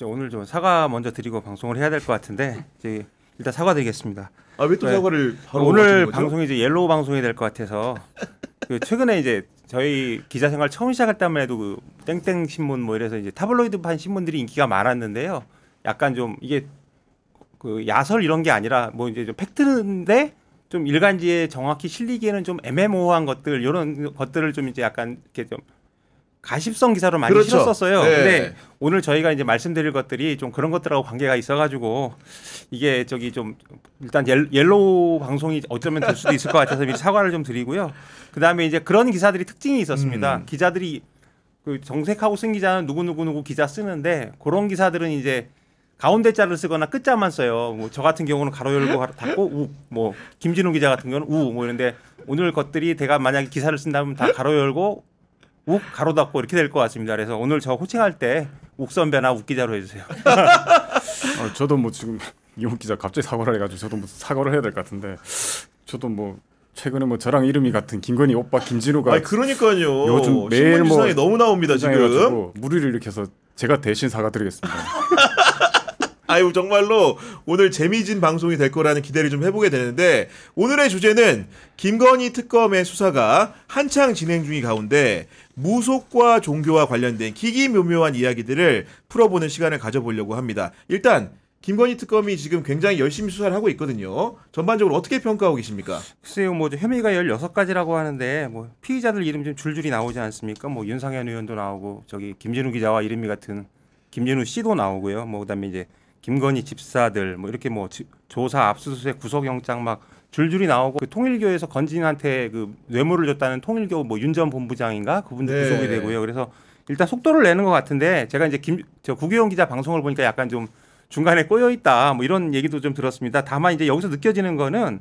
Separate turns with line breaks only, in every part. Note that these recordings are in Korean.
오늘 좀 사과 먼저 드리고 방송을 해야 될 것 같은데 이제 일단 사과드리겠습니다.
왜 또 사과를 바로
오늘 방송이 이제 옐로우 방송이 될 것 같아서 최근에 이제 저희 기자 생활 처음 시작할 때만 해도 그 땡땡 신문 뭐 이래서 이제 타블로이드판 신문들이 인기가 많았는데요. 약간 좀 이게 그 야설 이런 게 아니라 뭐 이제 좀 팩트인데 좀 일간지에 정확히 실리기에는 좀 애매모호한 것들 이런 것들을 좀 이제 약간 이렇게 좀 가십성 기사로 많이
그렇죠.
실었었어요.
네.
근데 오늘 저희가 이제 말씀드릴 것들이 좀 그런 것들하고 관계가 있어가지고 이게 좀 일단 옐로우 방송이 어쩌면 될 수도 있을 것 같아서 미리 사과를 좀 드리고요. 그 다음에 이제 그런 기사들이 특징이 있었습니다. 기자들이 그 정색하고 쓴 기자는 누구 기자 쓰는데 그런 기사들은 이제 가운데 자를 쓰거나 끝자만 써요. 뭐 저 같은 경우는 가로 열고 닫고 우, 뭐 김진우 기자 같은 경우는 우, 뭐 이런데 오늘 것들이 제가 만약에 기사를 쓴다면 다 가로 열고 욱 가로 닫고 이렇게 될 것 같습니다. 그래서 오늘 저 호칭할 때 욱 선배나 욱 기자로 해주세요.
저도 뭐 지금 이용 기자 갑자기 사과를 해가지고 저도 뭐 사과를 해야 될 것 같은데 저도 뭐 최근에 뭐 저랑 이름이 같은 김건희 오빠 김진우가
그러니까요.
요즘 매일
신문지상에 너무 나옵니다 지금.
무리를 일으켜서 제가 대신 사과드리겠습니다.
정말로 오늘 재미진 방송이 될 거라는 기대를 좀 해보게 되는데 오늘의 주제는 김건희 특검의 수사가 한창 진행 중인 가운데 무속과 종교와 관련된 기기묘묘한 이야기들을 풀어보는 시간을 가져보려고 합니다. 일단 김건희 특검이 지금 굉장히 열심히 수사를 하고 있거든요. 전반적으로 어떻게 평가하고 계십니까?
글쎄요, 뭐 혐의가 16가지라고 하는데 뭐 피의자들 이름 좀 줄줄이 나오지 않습니까? 뭐 윤상현 의원도 나오고 저기 김진우 기자와 이름이 같은 김진우 씨도 나오고요. 뭐 그다음에 이제 김건희 집사들 뭐 이렇게 뭐 조사 압수수색 구속영장 막 줄줄이 나오고 그 통일교에서 건진한테 그 뇌물을 줬다는 통일교 뭐 윤 전 본부장인가 그분도
네.
구속이 되고요. 그래서 일단 속도를 내는 것 같은데 제가 이제 저 구기용 기자 방송을 보니까 약간 좀 중간에 꼬여 있다 뭐 이런 얘기도 좀 들었습니다. 다만 이제 여기서 느껴지는 거는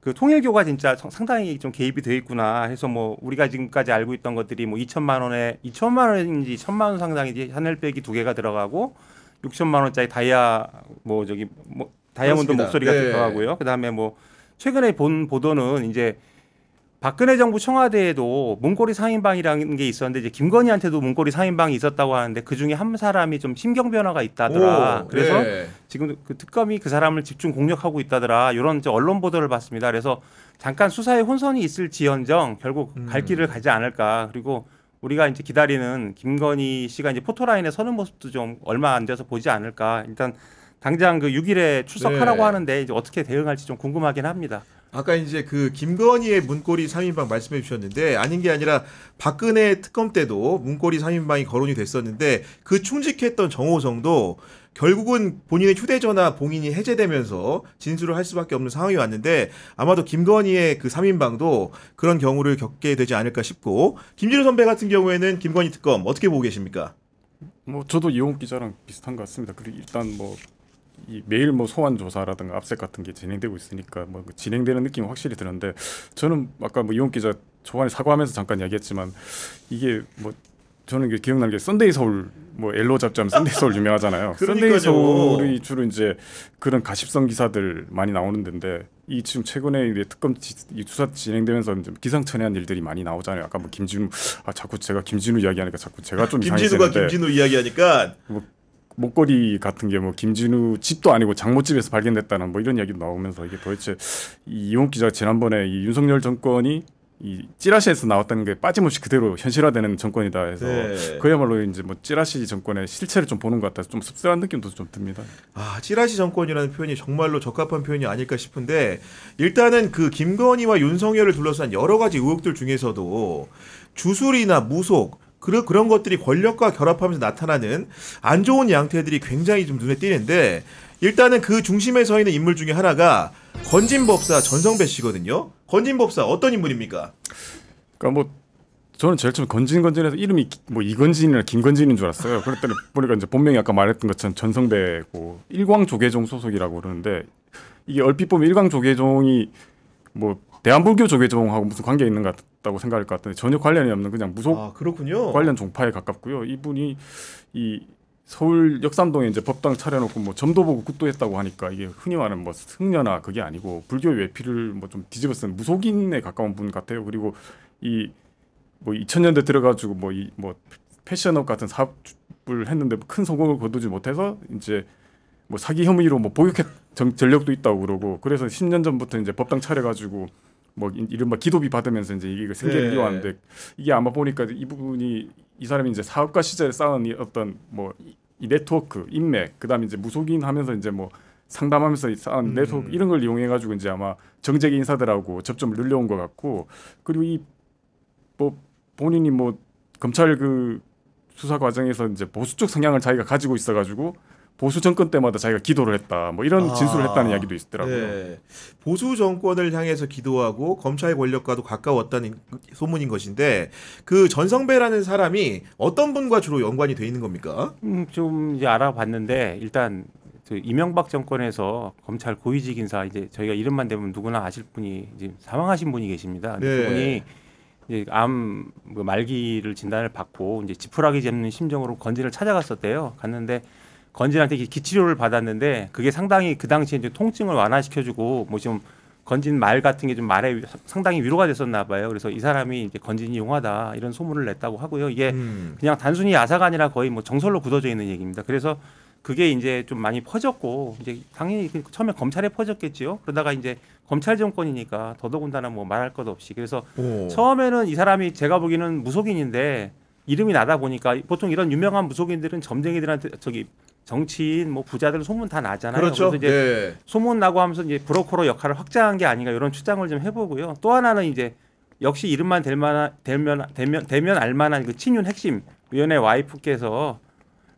그 통일교가 진짜 상당히 좀 개입이 돼 있구나 해서 뭐 우리가 지금까지 알고 있던 것들이 뭐 2천만 원인지 1,000만 원 상당이지 하늘백이 2개가 들어가고 6천만 원짜리 다이아몬드
그렇습니다.
목소리가
네.
들어가고요. 그다음에 뭐 최근에 본 보도는 이제 박근혜 정부 청와대에도 문고리 3인방이라는 게 있었는데 이제 김건희한테도 문고리 3인방이 있었다고 하는데 그 중에 한 사람이 좀 심경 변화가 있다더라. 그래서 지금 그 특검이 그 사람을 집중 공략하고 있다더라. 이런 언론 보도를 봤습니다. 그래서 잠깐 수사에 혼선이 있을지언정 결국 갈 길을 가지 않을까. 그리고 우리가 이제 기다리는 김건희 씨가 이제 포토라인에 서는 모습도 좀 얼마 안 돼서 보지 않을까. 일단 당장 그 6일에 출석하라고 하는데 이제 어떻게 대응할지 좀 궁금하긴 합니다.
아까 이제 그 김건희의 문고리 3인방 말씀해 주셨는데 아닌 게 아니라 박근혜 특검 때도 문고리 3인방이 거론이 됐었는데 그 충직했던 정호성도 결국은 본인의 휴대전화 봉인이 해제되면서 진술을 할 수밖에 없는 상황이 왔는데 아마도 김건희의 그 3인방도 그런 경우를 겪게 되지 않을까 싶고 김진우 선배 같은 경우에는 김건희 특검 어떻게 보고 계십니까?
뭐 저도 이용 기자랑 비슷한 것 같습니다. 그리고 일단 뭐 이 매일 뭐 소환 조사라든가 압색 같은 게 진행되고 있으니까 뭐 진행되는 느낌이 확실히 드는데 저는 아까 뭐 이용 기자 초반에 사과하면서 잠깐 이야기했지만 이게 뭐 저는 이게 기억나는 게 썬데이 서울 뭐 엘로 잡지하면 썬데이 서울 유명하잖아요. 썬데이 서울이 주로 이제 그런 가십성 기사들 많이 나오는 데인데 이 지금 최근에 이제 특검 이 수사 진행되면서 이제 기상천외한 일들이 많이 나오잖아요. 아까 뭐 김진우 자꾸 제가 김진우 이야기하니까 자꾸 제가 좀
김진우가 김진우 이야기하니까
뭐 목걸이 같은 게 뭐 김진우 집도 아니고 장모집에서 발견됐다는 뭐 이런 이야기도 나오면서 이게 도대체 이용 기자가 지난번에 이 윤석열 정권이 이 찌라시에서 나왔다는 게 빠짐없이 그대로 현실화되는 정권이다 해서 그야말로 이제 뭐 찌라시 정권의 실체를 좀 보는 것 같아서 좀 씁쓸한 느낌도 좀 듭니다.
찌라시 정권이라는 표현이 정말로 적합한 표현이 아닐까 싶은데 일단은 그 김건희와 윤석열을 둘러싼 여러 가지 의혹들 중에서도 주술이나 무속 그런 것들이 권력과 결합하면서 나타나는 안 좋은 양태들이 굉장히 좀 눈에 띄는데 일단은 그 중심에 서 있는 인물 중에 하나가 건진법사 전성배 씨거든요. 건진법사 어떤 인물입니까?
그러니까 뭐 저는 제일 처음 건진해서 이름이 뭐 이건진이나 김건진인 줄 알았어요. 그랬더니 보니까 이제 본명이 아까 말했던 것처럼 전성배고 일광조계종 소속이라고 그러는데 이게 얼핏 보면 일광조계종이 뭐 대한불교 조계종하고 무슨 관계 있는 것 같다고 생각할 것 같은데 전혀 관련이 없는 그냥 무속
그렇군요.
관련 종파에 가깝고요. 이분이 이 서울 역삼동에 이제 법당 차려놓고 뭐 점도 보고 굿도 했다고 하니까 이게 흔히 말하는 뭐 승려나 그게 아니고 불교의 외피를 뭐 좀 뒤집어 쓴 무속인에 가까운 분 같아요. 그리고 이 뭐 2000년대 들어가지고 뭐 패션업 같은 사업을 사업을 했는데 큰 성공을 거두지 못해서 이제 뭐 사기 혐의로 뭐 복역 전력도 있다고 그러고 그래서 10년 전부터 이제 법당 차려가지고 뭐 이른바 기도비 받으면서 이제 이게 생계를 이어왔는데 이게 아마 보니까 이 사람이 이제 사업가 시절에 쌓은 이 어떤 뭐 이 네트워크 인맥 그다음에 이제 무속인 하면서 이제 뭐 상담하면서 쌓은 네트워크 이런 걸 이용해 가지고 이제 아마 정재계 인사들하고 접점을 늘려온 것 같고 그리고 이 뭐 본인이 뭐 검찰 그 수사 과정에서 이제 보수 쪽 성향을 자기가 가지고 있어 가지고 보수 정권 때마다 자기가 기도를 했다. 뭐 이런 진술을 했다는 이야기도 있더라고요.
네. 보수 정권을 향해서 기도하고 검찰 권력과도 가까웠다는 소문인 것인데 그 전성배라는 사람이 어떤 분과 주로 연관이 돼 있는 겁니까?
좀 이제 알아봤는데 일단 그 이명박 정권에서 검찰 고위직 인사 이제 저희가 이름만 대면 누구나 아실 분이 이제 사망하신 분이 계십니다.
네.
그분이 이제 암 말기를 진단을 받고 이제 지푸라기 잡는 심정으로 건진을 찾아갔었대요. 갔는데 건진한테 기치료를 받았는데 그게 상당히 그 당시에 이제 통증을 완화시켜주고 뭐 좀 건진 말 같은 게 좀 말에 상당히 위로가 됐었나 봐요. 그래서 이 사람이 이제 건진이 용하다 이런 소문을 냈다고 하고요. 이게 그냥 단순히 야사가 아니라 거의 뭐 정설로 굳어져 있는 얘기입니다. 그래서 그게 이제 좀 많이 퍼졌고 이제 당연히 처음에 검찰에 퍼졌겠지요. 그러다가 이제 검찰 정권이니까 더더군다나 뭐 말할 것 없이 그래서 처음에는 이 사람이 제가 보기에는 무속인인데 이름이 나다 보니까 보통 이런 유명한 무속인들은 점쟁이들한테 저기 정치인 뭐 부자들 소문 다 나잖아요.
그렇죠.
그래서 이제 소문 나고 하면서 이제 브로커로 역할을 확장한 게 아닌가 이런 추정을 좀 해보고요. 또 하나는 이제 역시 이름만 대면 알만한 그 친윤 핵심 위원회 와이프께서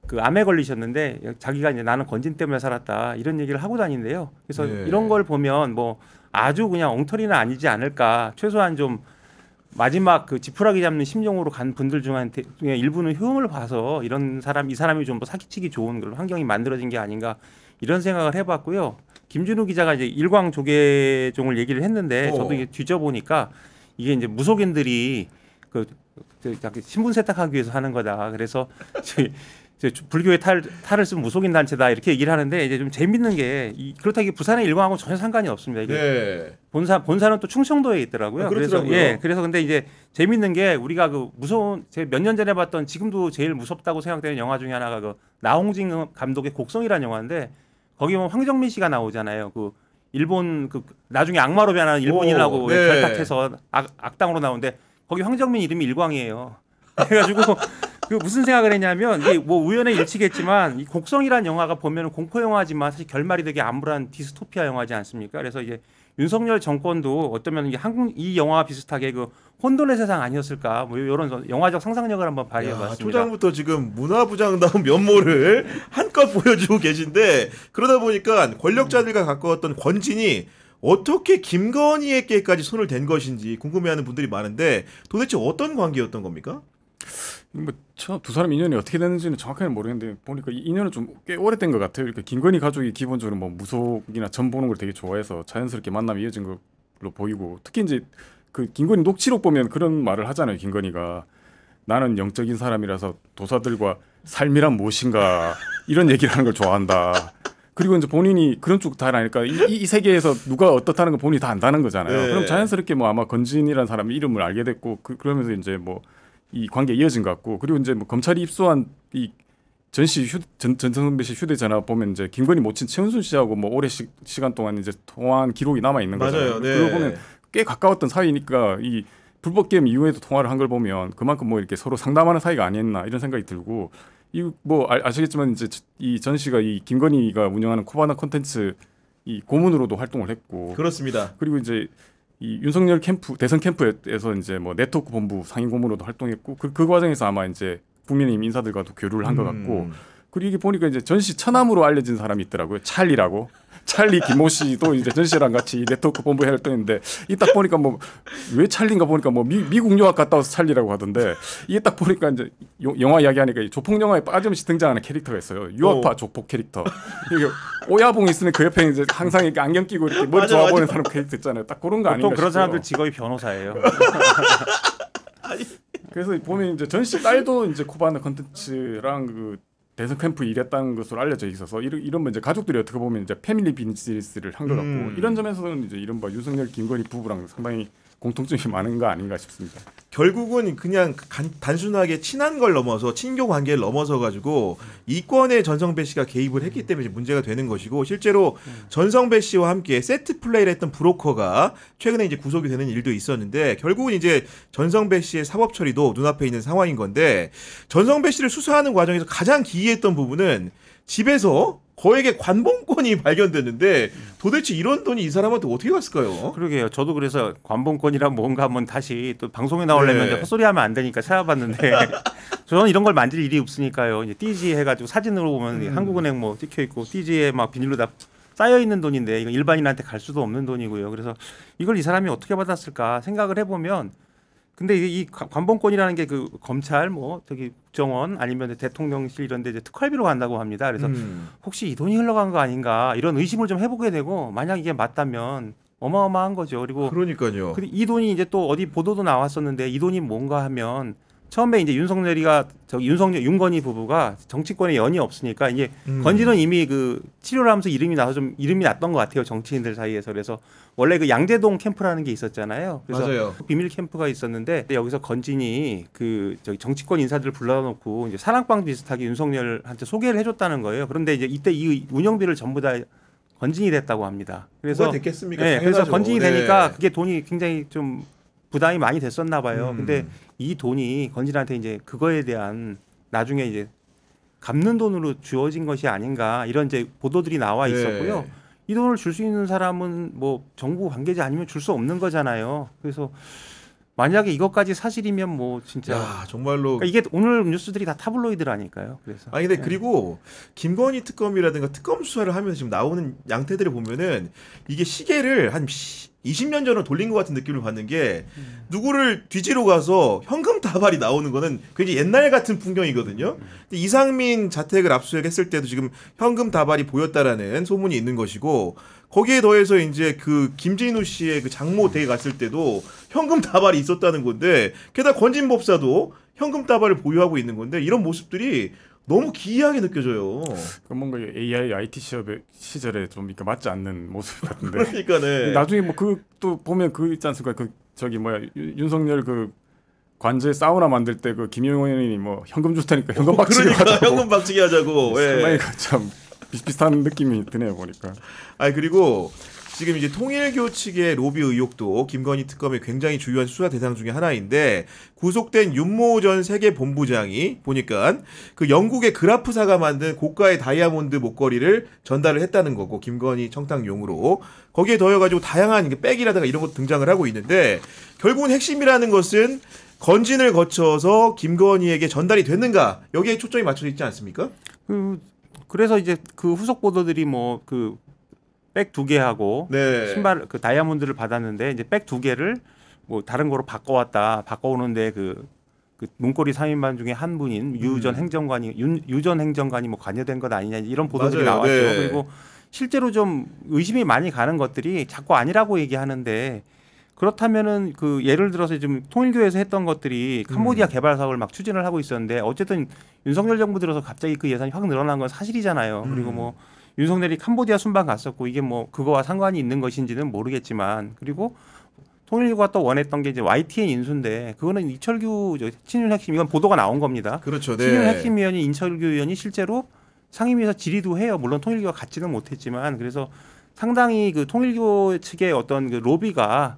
그 암에 걸리셨는데 자기가 이제 나는 건진 때문에 살았다 이런 얘기를 하고 다닌대요. 그래서 이런 걸 보면 뭐 아주 그냥 엉터리는 아니지 않을까. 최소한 좀 마지막 그 지푸라기 잡는 심정으로 간 분들 중에 일부는 효용을 봐서 이 사람이 좀 더 사기치기 좋은 그런 환경이 만들어진 게 아닌가 이런 생각을 해봤고요. 김준우 기자가 이제 일광 조계종을 얘기를 했는데 저도 이게 뒤져보니까 이게 이제 무속인들이 그 신분 세탁하기 위해서 하는 거다. 그래서 불교의 탈을 쓴 무속인 단체다 이렇게 얘기를 하는데 이제 좀 재밌는 게 그렇다고 부산의 일광하고 전혀 상관이 없습니다. 이게 본사는 또 충청도에 있더라고요. 그래서 근데 이제 재밌는 게 우리가 그 무서운 제가 몇 년 전에 봤던 지금도 제일 무섭다고 생각되는 영화 중에 하나가 그 나홍진 감독의 곡성이라는 영화인데 거기 보면 황정민 씨가 나오잖아요. 그 일본 그 나중에 악마로 변하는 일본인하고 결탁해서 악당으로 나오는데 거기 황정민 이름이 일광이에요. 그래가지고 그 무슨 생각을 했냐면 이게 뭐 우연의 일치겠지만 이 곡성이라는 영화가 보면 공포 영화지만 사실 결말이 되게 암울한 디스토피아 영화지 않습니까? 그래서 이제 윤석열 정권도 어쩌면 이게 이 영화와 비슷하게 그 혼돈의 세상 아니었을까 뭐 이런 영화적 상상력을 한번 발휘해봤습니다.
초장부터 지금 문화부장다운 면모를 한껏 보여주고 계신데 그러다 보니까 권력자들과 가까웠던 권진이 어떻게 김건희에게까지 손을 댄 것인지 궁금해하는 분들이 많은데 도대체 어떤 관계였던 겁니까?
두 사람 인연이 어떻게 됐는지는 정확하게 모르겠는데 보니까 이 인연은 좀 꽤 오래된 것 같아요. 그러니까 김건희 가족이 기본적으로 뭐 무속이나 점 보는 걸 되게 좋아해서 자연스럽게 만남이 이어진 걸로 보이고 특히 이제 그 김건희 녹취록 보면 그런 말을 하잖아요. 김건희가 나는 영적인 사람이라서 도사들과 삶이란 무엇인가 이런 얘기를 하는 걸 좋아한다. 그리고 이제 본인이 그런 쪽 다 아니까 이 세계에서 누가 어떻다는 거 본인이 다 안다는 거잖아요. 그럼 자연스럽게 뭐 아마 건진이라는 사람 이름을 알게 됐고 그러면서 이제 뭐 이 관계 이어진 것 같고 그리고 이제 뭐 검찰이 입수한 이 전성배 씨 휴대전화 보면 이제 김건희 모친 최은순 씨하고 뭐 오래 시간 동안 이제 통화한 기록이 남아 있는 거잖아요. 그거 보면 꽤 가까웠던 사이니까 이 불법 게임 이후에도 통화를 한 걸 보면 그만큼 뭐 이렇게 서로 상담하는 사이가 아니었나 이런 생각이 들고 이 뭐 아시겠지만 이제 이 전 씨가 이 김건희가 운영하는 코바나 콘텐츠 이 고문으로도 활동을 했고
그렇습니다.
그리고 이제 이 윤석열 캠프 대선 캠프에서 이제 뭐 네트워크 본부 상임 고문으로도 활동했고 그 과정에서 아마 이제 국민의힘 인사들과도 교류를 한 것 같고 그리고 이게 보니까 이제 전 씨 처남으로 알려진 사람이 있더라고요. 찰리라고. 찰리 김모 씨도 이제 전 씨랑 같이 네트워크 본부에 활동했는데 이 딱 보니까 뭐 왜 찰리인가 보니까 뭐 미국 유학 갔다 와서 찰리라고 하던데 이게 딱 보니까 이제 영화 이야기하니까 조폭 영화에 빠짐없이 등장하는 캐릭터가 있어요. 유학파 조폭 캐릭터. 이게 오야봉 있으면 그 옆에 이제 항상 이렇게 안경 끼고 이렇게 머리 좋아 보이는 사람 캐릭터 있잖아요. 딱 그런 거 아닌가 싶어요.
보통 그런 사람들 직업이 변호사예요.
그래서 보면 이제 전 씨 딸도 이제 코바나 컨텐츠랑 그 대선 캠프 일했다는 것으로 알려져 있어서 이런 이제 가족들이 어떻게 보면 이제 패밀리 비즈니스를 한 것 같고 이런 점에서는 이제 이른바 윤석열 김건희 부부랑 상당히 공통점이 많은 거 아닌가 싶습니다.
결국은 그냥 단순하게 친한 걸 넘어서 친교 관계를 넘어서 가지고 이권에 전성배 씨가 개입을 했기 때문에 문제가 되는 것이고 실제로 전성배 씨와 함께 세트 플레이를 했던 브로커가 최근에 이제 구속이 되는 일도 있었는데 결국은 이제 전성배 씨의 사법 처리도 눈앞에 있는 상황인 건데 전성배 씨를 수사하는 과정에서 가장 기이했던 부분은 집에서 거액의 관봉권이 발견됐는데 도대체 이런 돈이 이 사람한테 어떻게 갔을까요?
그러게요. 저도 그래서 관봉권이란 뭔가 한번 다시 또 방송에 나오려면
네.
헛소리하면 안 되니까 찾아봤는데 저는 이런 걸 만질 일이 없으니까요. 이제 띠지 해가지고 사진으로 보면 한국은행 뭐 찍혀 있고 띠지에 막 비닐로 다 쌓여 있는 돈인데 이거 일반인한테 갈 수도 없는 돈이고요. 그래서 이걸 이 사람이 어떻게 받았을까 생각을 해보면 근데 이 관봉권이라는 게 그 검찰 뭐 저기 국정원 아니면 대통령실 이런 데 이제 특활비로 간다고 합니다. 그래서 혹시 이 돈이 흘러간 거 아닌가 이런 의심을 좀 해보게 되고 만약 이게 맞다면 어마어마한 거죠. 그리고
그러니까요.
이 돈이 이제 또 어디 보도도 나왔었는데 이 돈이 뭔가 하면 처음에 이제 윤건희 부부가 정치권에 연이 없으니까 이제 건지는 이미 그 치료를 하면서 이름이 나서 좀 이름이 났던 것 같아요. 정치인들 사이에서. 그래서 원래 그 양재동 캠프라는 게 있었잖아요. 그래서
맞아요.
비밀 캠프가 있었는데 여기서 건진이 그 저기 정치권 인사들을 불러놓고 이제 사랑방 비슷하게 윤석열한테 소개를 해줬다는 거예요. 그런데 이제 이때 이 운영비를 전부 다 건진이 됐다고 합니다. 그래서
누가 됐겠습니까?
네, 그래서
당연하죠.
건진이
네.
되니까 그게 돈이 굉장히 좀 부담이 많이 됐었나 봐요. 근데 이 돈이 건진한테 이제 그거에 대한 나중에 이제 갚는 돈으로 주어진 것이 아닌가 이런 이제 보도들이 나와 있었고요.
네.
이 돈을 줄 수 있는 사람은 뭐 정부 관계자 아니면 줄 수 없는 거잖아요. 그래서 만약에 이것까지 사실이면 뭐 진짜
야, 정말로
그러니까 이게 오늘 뉴스들이 다 타블로이드라니까요. 그래서
아니 근데 그리고 김건희 특검이라든가 특검 수사를 하면서 지금 나오는 양태들을 보면은 이게 시계를 한 20년 전으로 돌린 것 같은 느낌을 받는 게 누구를 뒤지러 가서 현금 다발이 나오는 거는 굉장히 옛날 같은 풍경이거든요. 근데 이상민 자택을 압수수색했을 때도 지금 현금 다발이 보였다라는 소문이 있는 것이고 거기에 더해서 이제 그 김진우 씨의 그 장모 댁에 갔을 때도 현금 다발이 있었다는 건데 게다가 건진 법사도 현금 다발을 보유하고 있는 건데 이런 모습들이 너무 기이하게 느껴져요.
그 뭔가 AI IT 시절에 좀 이렇게 맞지 않는 모습 같은데.
그러니까는
나중에 뭐 그 또 보면 그 있지 않습니까? 그 저기 뭐야 윤석열 그 관저에 사우나 만들 때 그 김용현 의원이 뭐 현금 줄 테니까 현금 박치기
그러니까
하자고.
현금 박치기 하자고.
상당히
예.
참 비슷비슷한 느낌이 드네요 보니까.
아 그리고 지금 이제 통일교 측의 로비 의혹도 김건희 특검의 굉장히 주요한 수사 대상 중에 하나인데 구속된 윤모 전 세계 본부장이 보니까 그 영국의 그라프사가 만든 고가의 다이아몬드 목걸이를 전달을 했다는 거고 김건희 청탁용으로 거기에 더해가지고 다양한 백이라든가 이런 것도 등장을 하고 있는데 결국은 핵심이라는 것은 건진을 거쳐서 김건희에게 전달이 됐는가 여기에 초점이 맞춰져 있지 않습니까?
그래서 이제 그 후속 보도들이 뭐 그 백 2개하고
네.
신발 그 다이아몬드를 받았는데 이제 백 2개를 뭐 다른 거로 바꿔오는데 그 문고리 3인방 중에 한 분인 유 전 행정관이 뭐 관여된 것 아니냐 이런 보도들이
맞아요.
나왔죠.
네.
그리고 실제로 좀 의심이 많이 가는 것들이 자꾸 아니라고 얘기하는데 그렇다면은 그 예를 들어서 지금 통일교에서 했던 것들이 캄보디아 개발 사업을 막 추진을 하고 있었는데 어쨌든 윤석열 정부 들어서 갑자기 그 예산이 확 늘어난 건 사실이잖아요. 그리고 뭐 윤석열이 캄보디아 순방 갔었고 이게 뭐 그거와 상관이 있는 것인지는 모르겠지만 그리고 통일교가 또 원했던 게 이제 YTN 인수인데 그거는 이철규 친윤 핵심 이건 보도가 나온 겁니다.
그렇죠. 네.
친윤 핵심위원이 인철규 의원이 실제로 상임위에서 질의도 해요. 물론 통일교가 갖지는 못했지만 그래서 상당히 그 통일교 측의 어떤 그 로비가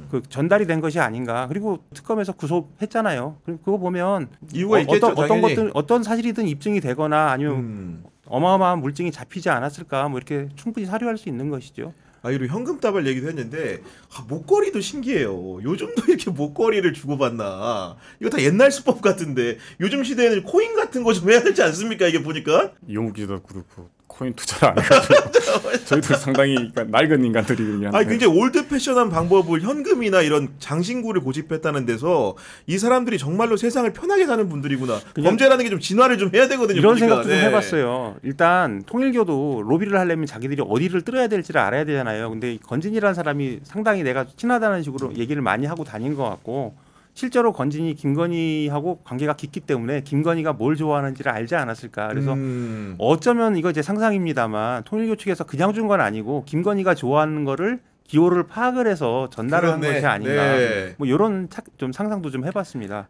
그 전달이 된 것이 아닌가. 그리고 특검에서 구속했잖아요. 그거 보면
이유가 있겠죠, 당연히.
어떤 사실이든 입증이 되거나 아니면 어마어마한 물증이 잡히지 않았을까. 뭐 이렇게 충분히 사료할 수 있는 것이죠.
아, 그리고 현금 다발 얘기도 했는데 목걸이도 신기해요. 요즘도 이렇게 목걸이를 주고받나? 이거 다 옛날 수법 같은데 요즘 시대에는 코인 같은 거 좀 해야 되지 않습니까? 이게 보니까
이용욱 기자도 그렇고 코인 투자를 안 해가지고 저희들 상당히 그러니까 낡은 인간들이긴 한데.
굉장히 올드 패션한 방법을 현금이나 이런 장신구를 고집했다는 데서 이 사람들이 정말로 세상을 편하게 사는 분들이구나. 범죄라는 게 좀 진화를 좀 해야 되거든요.
이런
보니까.
생각도 좀 해봤어요. 일단 통일교도 로비를 하려면 자기들이 어디를 뚫어야 될지를 알아야 되잖아요. 근데 건진이라는 사람이 상당히 내가 친하다는 식으로 얘기를 많이 하고 다닌 것 같고 실제로 건진이 김건희하고 관계가 깊기 때문에 김건희가 뭘 좋아하는지를 알지 않았을까. 그래서 어쩌면 이거 제 상상입니다만 통일교 측에서 그냥 준 건 아니고 김건희가 좋아하는 거를 기호를 파악을 해서 전달을 한
그러네.
것이 아닌가.
네.
뭐 이런 좀 상상도 좀 해봤습니다.